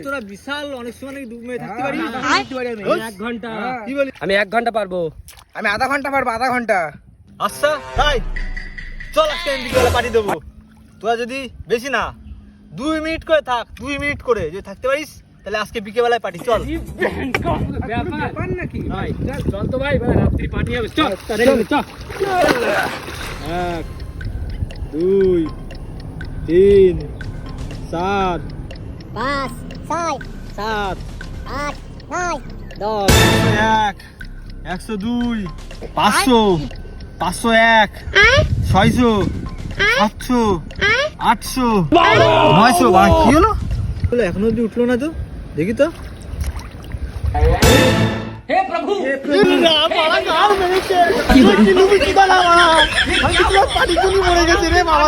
তোরা বিশাল অনেক সময় নাকি ডুব মেরে থাকতে পারি। আমি 1 ঘন্টা পারবো। আমি আধা ঘন্টা পারবো, আধা ঘন্টা। আচ্ছা তাই চল আজকে বিকেলে পার্টি দেবো। তোরা যদি বেশি না 2 মিনিট করে থাক, 2 মিনিট করে যদি থাকতে পারিস তাহলে আজকে বিকেলবেলায় পার্টি চল। ব্যাপার নাকি? চল তো ভাই, রাত্রি পার্টি হবে। চল 1 2 3 4 5 6 7 8 9 10 1 102 500 501 600 700 800 900। ভাই কি হলো এখনো অব্দি উঠলো না তো, দেখি তো। হে প্রভু মরে গেছে রে বাবা।